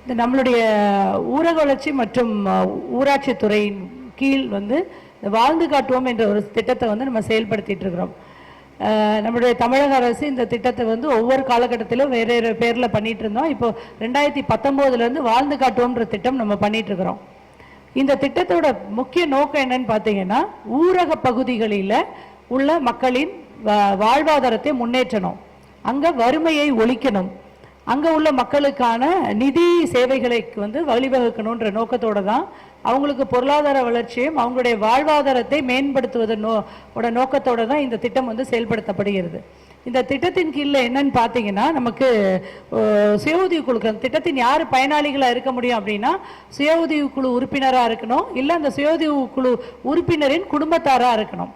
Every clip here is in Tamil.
இந்த நம்மளுடைய ஊரக வளர்ச்சி மற்றும் ஊராட்சி துறையின் கீழ் வந்து வாழ்ந்து காட்டுவோம் என்ற ஒரு திட்டத்தை வந்து நம்ம செயல்படுத்திட்டு இருக்கிறோம். நம்மளுடைய தமிழக அரசு இந்த திட்டத்தை வந்து ஒவ்வொரு காலகட்டத்திலும் வேறு வேறு பேரில் பண்ணிட்டு இருந்தோம். இப்போ 2019 வாழ்ந்து காட்டுவோம்ன்ற திட்டம் நம்ம பண்ணிட்டு இருக்கிறோம். இந்த திட்டத்தோட முக்கிய நோக்கம் என்னன்னு பார்த்தீங்கன்னா, ஊரக பகுதிகளில் உள்ள மக்களின் வாழ்வாதாரத்தை முன்னேற்றணும், அங்கே வறுமையை ஒழிக்கணும், அங்கே உள்ள மக்களுக்கான நிதி சேவைகளை வந்து வழிவகுக்கணுன்ற நோக்கத்தோடு தான், அவங்களுக்கு பொருளாதார வளர்ச்சியும் அவங்களுடைய வாழ்வாதாரத்தை மேம்படுத்துவதன் நோக்கத்தோடு தான் இந்த திட்டம் வந்து செயல்படுத்தப்படுகிறது. இந்த திட்டத்தின் கீழே என்னன்னு பார்த்தீங்கன்னா, நமக்கு சுய உதவி குழுக்கள் திட்டத்தின் யார் பயனாளிகளாக இருக்க முடியும் அப்படின்னா, சுய உதவி குழு உறுப்பினராக இருக்கணும், இல்லை அந்த சுய உதவி குழு உறுப்பினரின் குடும்பத்தாராக இருக்கணும்.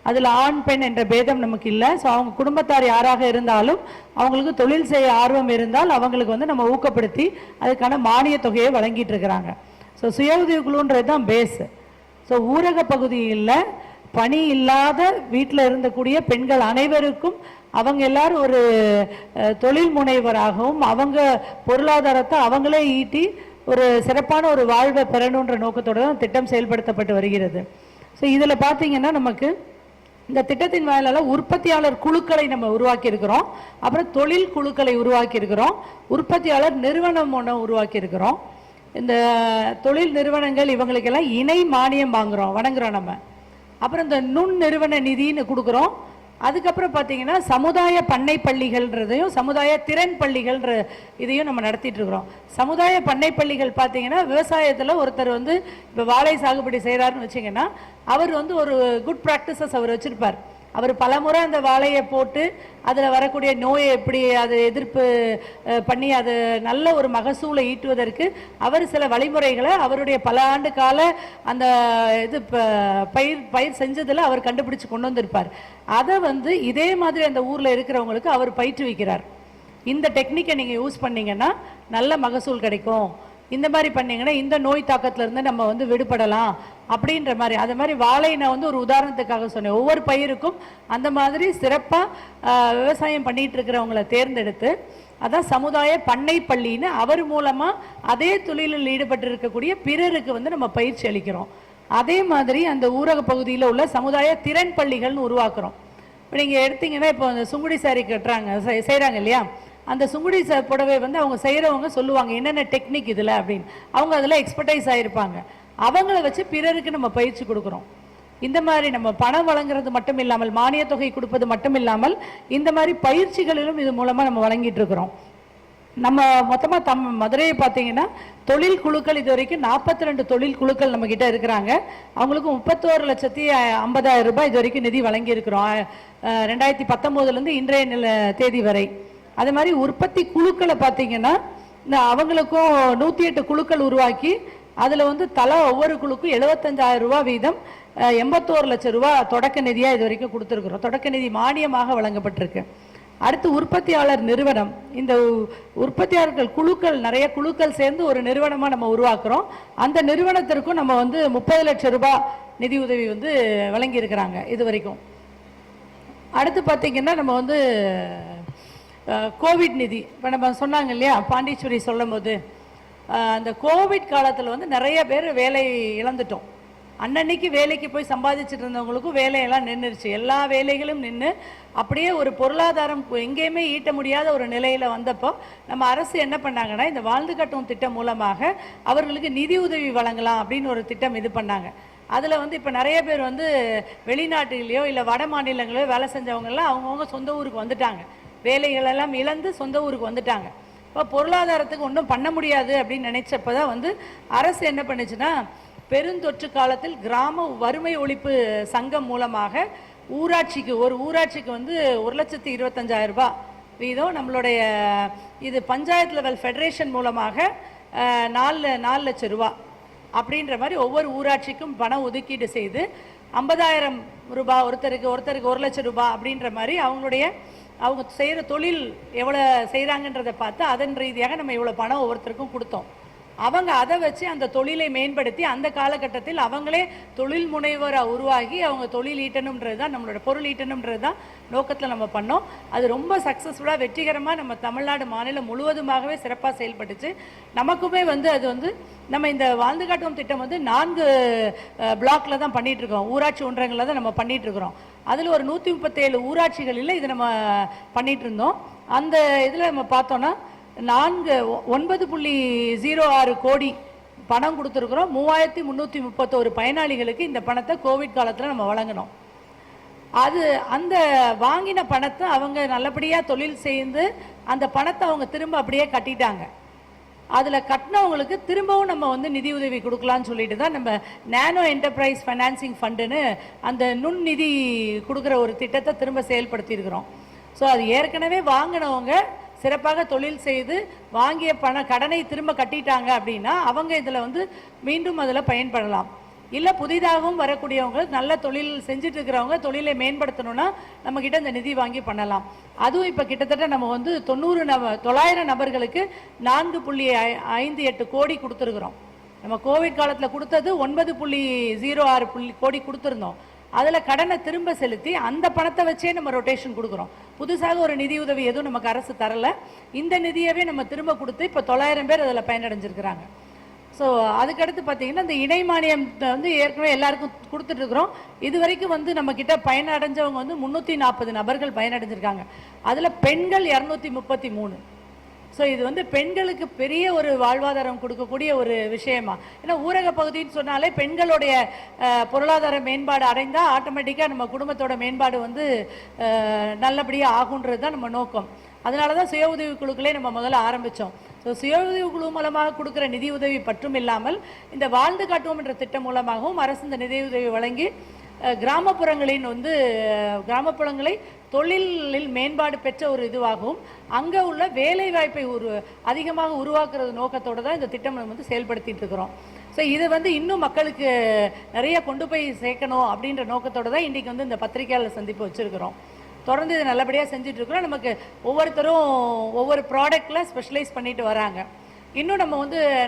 அதில் ஆண் பெண் என்ற பேதம் நமக்கு இல்லை. ஸோ அவங்க குடும்பத்தார் யாராக இருந்தாலும் அவங்களுக்கு தொழில் செய்ய ஆர்வம் இருந்தால் அவங்களுக்கு வந்து நம்ம ஊக்கப்படுத்தி அதுக்கான மானிய தொகையை வழங்கிட்டு இருக்கிறாங்க. ஸோ சுய உதவி குழுன்றது தான் பேஸு. ஸோ ஊரக பகுதியில் பணி இல்லாத வீட்டில் இருந்தக்கூடிய பெண்கள் அனைவருக்கும் அவங்க எல்லாரும் ஒரு தொழில் முனைவராகவும் அவங்க பொருளாதாரத்தை அவங்களே ஈட்டி ஒரு சிறப்பான ஒரு வாழ்வை பெறணுன்ற நோக்கத்தோடு தான் திட்டம் செயல்படுத்தப்பட்டு வருகிறது. ஸோ இதில் பார்த்தீங்கன்னா, நமக்கு இந்த திட்டத்தின் வாயிலாக உற்பத்தியாளர் குழுக்களை நம்ம உருவாக்கி இருக்கிறோம், அப்புறம் தொழில் குழுக்களை உருவாக்கி இருக்கிறோம், உற்பத்தியாளர் நிறுவனம் ஒன்று உருவாக்கி இருக்கிறோம். இந்த தொழில் நிறுவனங்கள் இவங்களுக்கெல்லாம் இணை மானியம் வழங்குறோம் நம்ம. அப்புறம் இந்த நுண் நிறுவன நிதின்னு கொடுக்குறோம். அதுக்கப்புறம் பார்த்தீங்கன்னா, சமுதாய பண்ணை பள்ளிகள்ன்றதையும் சமுதாய திறன் பள்ளிகள்ன்ற இதையும் நம்ம நடத்திட்டு இருக்கிறோம். சமுதாய பண்ணை பள்ளிகள் பார்த்தீங்கன்னா, விவசாயத்தில் ஒருத்தர் வந்து இப்போ வாழை சாகுபடி செய்கிறாருன்னு வச்சிங்கன்னா, அவர் வந்து ஒரு குட் ப்ராக்டிசஸ் அவர் வச்சுருப்பார். அவர் பலமுறை அந்த வாழையை போட்டு அதில் வரக்கூடிய நோயை எப்படி அதை எதிர்ப்பு பண்ணி அது நல்ல ஒரு மகசூலை ஈட்டுவதற்கு அவர் சில வழிமுறைகளை அவருடைய பல ஆண்டு கால அந்த இது பயிர் செஞ்சதில் அவர் கண்டுபிடிச்சு கொண்டு வந்திருப்பார். அதை வந்து இதே மாதிரி அந்த ஊரில் இருக்கிறவங்களுக்கு அவர் பயிற்றுவிக்கிறார். இந்த டெக்னிக்கை நீங்கள் யூஸ் பண்ணிங்கன்னா நல்ல மகசூல் கிடைக்கும், இந்த மாதிரி பண்ணிங்கன்னா இந்த நோய் தாக்கத்திலேருந்து நம்ம வந்து விடுபடலாம் அப்படின்ற மாதிரி. அது மாதிரி வாழை நான் வந்து ஒரு உதாரணத்துக்காக சொன்னேன். ஒவ்வொரு பயிருக்கும் அந்த மாதிரி சிறப்பாக விவசாயம் பண்ணிகிட்டு இருக்கிறவங்கள தேர்ந்தெடுத்து, அதான் சமுதாய பண்ணை பள்ளின்னு அவர் மூலமாக அதே தொழிலில் ஈடுபட்டு இருக்கக்கூடிய பிறருக்கு வந்து நம்ம பயிற்சி அளிக்கிறோம். அதே மாதிரி அந்த ஊரக பகுதியில் உள்ள சமுதாய திறன் பள்ளிகள்னு உருவாக்குறோம். இப்போ நீங்கள் எடுத்தீங்கன்னா, இப்போ அந்த சுங்குடி சாரி கட்டுறாங்க செய்கிறாங்க இல்லையா, அந்த சுங்குடி புடவை வந்து அவங்க செய்கிறவங்க சொல்லுவாங்க என்னென்ன டெக்னிக் இதில் அப்படின்னு. அவங்க அதில் எக்ஸ்பர்டைஸ் ஆகிருப்பாங்க. அவங்கள வச்சு பிறருக்கு நம்ம பயிற்சி கொடுக்குறோம். இந்த மாதிரி நம்ம பணம் வழங்குறது மட்டும் இல்லாமல், மானிய தொகை கொடுப்பது மட்டும் இல்லாமல், இந்த மாதிரி பயிற்சிகளிலும் இது மூலமாக நம்ம வழங்கிட்டு இருக்கிறோம். நம்ம மொத்தமாக மதுரையை பார்த்தீங்கன்னா, தொழில் குழுக்கள் இது வரைக்கும் 42 தொழில் குழுக்கள் நம்மக்கிட்ட இருக்கிறாங்க. அவங்களுக்கு 31,50,000 ரூபாய் இது வரைக்கும் நிதி வழங்கியிருக்கிறோம் 2019 இன்றைய தேதி வரை. அது மாதிரி உற்பத்தி குழுக்களை பார்த்தீங்கன்னா, இந்த அவங்களுக்கும் 108 குழுக்கள் உருவாக்கி அதில் வந்து தலா ஒவ்வொரு குழுக்கும் 75,000 ரூபா வீதம் 81 லட்சம் ரூபா தொடக்க நிதியாக இது வரைக்கும் கொடுத்துருக்குறோம். தொடக்க நிதி மானியமாக வழங்கப்பட்டிருக்கு. அடுத்து உற்பத்தியாளர் நிறுவனம். இந்த உற்பத்தியாளர்கள் குழுக்கள், நிறைய குழுக்கள் சேர்ந்து ஒரு நிறுவனமாக நம்ம உருவாக்குறோம். அந்த நிறுவனத்திற்கும் நம்ம வந்து 30 லட்சம் ரூபாய் நிதி உதவி வந்து வழங்கியிருக்கிறாங்க இது வரைக்கும். அடுத்து பார்த்தீங்கன்னா, நம்ம வந்து கோவிட் நிதி இப்போ நம்ம சொன்னாங்க இல்லையா, பாண்டிச்சேரி சொல்லும் போது அந்த கோவிட் காலத்தில் வந்து நிறைய பேர் வேலை இழந்துட்டோம். அன்னன்னைக்கு வேலைக்கு போய் சம்பாதிச்சுட்டு இருந்தவங்களுக்கும் வேலையெல்லாம் நின்றுருச்சு. எல்லா வேலைகளும் நின்று அப்படியே ஒரு பொருளாதாரம் எங்கேயுமே ஈட்ட முடியாத ஒரு நிலையில் வந்தப்போ நம்ம அரசு என்ன பண்ணாங்கன்னா, இந்த வாழ்ந்து காட்டும் திட்டம் மூலமாக அவர்களுக்கு நிதி உதவி வழங்கலாம் அப்படின்னு ஒரு திட்டம் இது பண்ணாங்க. அதில் வந்து இப்போ நிறைய பேர் வந்து வெளிநாட்டிலேயோ இல்லை வட மாநிலங்களோ வேலை செஞ்சவங்கெல்லாம் அவங்கவுங்க சொந்த ஊருக்கு வந்துட்டாங்க. வேலைகளெல்லாம் இழந்து சொந்த ஊருக்கு வந்துட்டாங்க. இப்போ பொருளாதாரத்துக்கு ஒன்றும் பண்ண முடியாது அப்படின்னு நினைச்சப்போ தான் வந்து அரசு என்ன பண்ணுச்சுன்னா, பெருந்தொற்று காலத்தில் கிராம வறுமை ஒழிப்பு சங்கம் மூலமாக ஒரு ஊராட்சிக்கு வந்து 1,25,000 ரூபாய் வீதம் நம்மளுடைய இது பஞ்சாயத்து லெவல் ஃபெடரேஷன் மூலமாக 4 லட்சம் ரூபா அப்படின்ற மாதிரி ஒவ்வொரு ஊராட்சிக்கும் பணம் ஒதுக்கீடு செய்து 50,000 ரூபாய் ஒருத்தருக்கு 1 லட்சம் ரூபாய் அப்படின்ற மாதிரி அவங்க செய்கிற தொழில் எவ்வளோ செய்கிறாங்கன்றதை பார்த்து அதன் ரீதியாக நம்ம இவ்வளோ பணம் ஒவ்வொருத்தருக்கும் கொடுத்தோம். அவங்க அதை வச்சு அந்த தொழிலை மேம்படுத்தி அந்த காலகட்டத்தில் அவங்களே தொழில் முனைவராக உருவாகி அவங்க தொழில் ஈட்டணுன்றது தான், நம்மளோட பொருள் ஈட்டணுன்றது தான் நோக்கத்தில் நம்ம பண்ணோம். அது ரொம்ப சக்ஸஸ்ஃபுல்லாக வெற்றிகரமாக நம்ம தமிழ்நாடு மாநிலம் முழுவதுமாகவே சிறப்பாக செயல்பட்டுச்சு. நமக்குமே அது நம்ம இந்த வாழ்ந்து காட்டும் திட்டம் 4 பிளாக்ல தான் பண்ணிட்டு இருக்கோம், ஊராட்சி ஒன்றியங்களில் தான் நம்ம பண்ணிட்டு இருக்கிறோம். அதில் ஒரு 137 ஊராட்சிகளில் இது நம்ம பண்ணிட்டு இருந்தோம். அந்த இதில் நம்ம பார்த்தோன்னா 9.06 கோடி பணம் கொடுத்துருக்குறோம். 3331 பயனாளிகளுக்கு இந்த பணத்தை கோவிட் காலத்தில் நம்ம வழங்கினோம். அந்த வாங்கின பணத்தை அவங்க நல்லபடியாக தொழில் செய்து அந்த பணத்தை அவங்க திரும்ப அப்படியே கட்டிட்டாங்க. அதில் கட்டினவங்களுக்கு திரும்பவும் நம்ம நிதி உதவி கொடுக்கலான்னு சொல்லிட்டு தான் நம்ம நானோ என்டர்பிரைஸ் ஃபைனான்சிங் ஃபண்டுன்னு அந்த நுண்நிதி கொடுக்குற ஒரு திட்டத்தை திரும்ப செயல்படுத்தியிருக்கிறோம். ஸோ அது ஏற்கனவே வாங்கினவங்க சிறப்பாக தொழில் செய்து வாங்கிய கடனை திரும்ப கட்டிட்டாங்க அப்படின்னா அவங்க இதில் மீண்டும் அதில் பயன்படலாம். இல்லை புதிதாகவும் வரக்கூடியவங்க நல்ல தொழில் செஞ்சுட்டு இருக்கிறவங்க தொழிலை மேம்படுத்தணும்னா நம்மக்கிட்ட இந்த நிதி வாங்கி பண்ணலாம். அதுவும் இப்போ கிட்டத்தட்ட நம்ம 900 நபர்களுக்கு 4.58 கோடி கொடுத்துருக்குறோம். நம்ம கோவிட் காலத்தில் கொடுத்தது 9.06 கோடி கொடுத்துருந்தோம். அதில் கடனை திரும்ப செலுத்தி அந்த பணத்தை வச்சே நம்ம ரொட்டேஷன் கொடுக்குறோம். புதுசாக ஒரு நிதி உதவி எதுவும் நமக்கு அரசு தரலை. இந்த நிதியவே நம்ம திரும்ப கொடுத்து இப்போ 900 பேர் அதில் பயனடைஞ்சிருக்கிறாங்க. ஸோ அதுக்கடுத்து பார்த்தீங்கன்னா இந்த இணை மானியம் ஏற்கனவே எல்லாருக்கும் கொடுத்துட்ருக்குறோம். இது வரைக்கும் நம்மக்கிட்ட பயனடைஞ்சவங்க 340 நபர்கள் பயனடைஞ்சிருக்காங்க. அதில் பெண்கள் 233. ஸோ இது பெண்களுக்கு பெரிய ஒரு வாழ்வாதாரம் கொடுக்கக்கூடிய ஒரு விஷயமா. ஏன்னா ஊரக பகுதின்னு சொன்னாலே பெண்களுடைய பொருளாதார மேம்பாடு அடைந்தால் ஆட்டோமேட்டிக்காக நம்ம குடும்பத்தோட மேம்பாடு நல்லபடியாக ஆகுன்றது தான் நம்ம நோக்கம். அதனால தான் சுய உதவி குழுக்களே நம்ம முதல்ல ஆரம்பித்தோம். ஸோ சுய உதவி குழு மூலமாக கொடுக்குற நிதி உதவி பற்றும் இல்லாமல் இந்த வாழ்ந்து காட்டுவோம் என்ற திட்டம் மூலமாகவும் அரசு இந்த நிதியுதவி வழங்கி கிராமப்புறங்களின் கிராமப்புறங்களை தொழிலில் மேம்பாடு பெற்ற ஒரு இதுவாகவும் அங்கே உள்ள வேலை வாய்ப்பை அதிகமாக உருவாக்குறது நோக்கத்தோடு தான் இந்த திட்டம் செயல்படுத்திட்டு இருக்கிறோம். ஸோ இதை இன்னும் மக்களுக்கு நிறைய கொண்டு போய் சேர்க்கணும் அப்படின்ற நோக்கத்தோடு தான் இன்றைக்கி இந்த பத்திரிகையாளர் சந்திப்பு வச்சுருக்கிறோம். தொடர்ந்து இது நல்லபடியாக செஞ்சிட்ருக்கிறோம். நமக்கு ஒவ்வொருத்தரும் ஒவ்வொரு ப்ராடக்டில் ஸ்பெஷலைஸ் பண்ணிட்டு வராங்க. இன்னும் நம்ம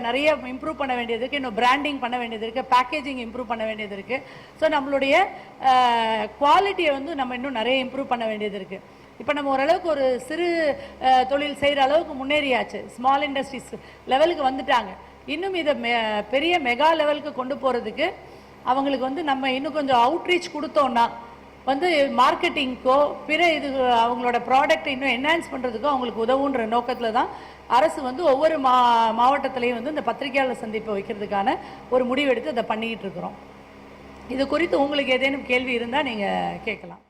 நிறைய இம்ப்ரூவ் பண்ண வேண்டியது இருக்குது. இன்னும் பிராண்டிங் பண்ண வேண்டியது இருக்குது, பேக்கேஜிங் இம்ப்ரூவ் பண்ண வேண்டியது இருக்குது. ஸோ நம்மளுடைய குவாலிட்டியை நம்ம இன்னும் நிறைய இம்ப்ரூவ் பண்ண வேண்டியது இருக்குது. இப்போ நம்ம ஓரளவுக்கு ஒரு சிறு தொழில் செய்கிற அளவுக்கு முன்னேறியாச்சு, ஸ்மால் இண்டஸ்ட்ரீஸ் லெவலுக்கு வந்துட்டாங்க. இன்னும் இதை பெரிய மெகா லெவலுக்கு கொண்டு போகிறதுக்கு அவங்களுக்கு நம்ம இன்னும் கொஞ்சம் அவுட்ரீச் கொடுத்தோன்னா மார்க்கெட்டிங்க்கோ பிற இது அவங்களோட ப்ராடக்டை இன்னும் என்ஹான்ஸ் பண்ணுறதுக்கோ அவங்களுக்கு உதவுன்ற நோக்கத்தில் தான் அரசு ஒவ்வொரு மாவட்டத்திலையும் இந்த பத்திரிகையாளர் சந்திப்பை வைக்கிறதுக்கான ஒரு முடிவெடுத்து அதை பண்ணிக்கிட்டு இருக்கிறோம். இது குறித்து உங்களுக்கு ஏதேனும் கேள்வி இருந்தால் நீங்கள் கேட்கலாம்.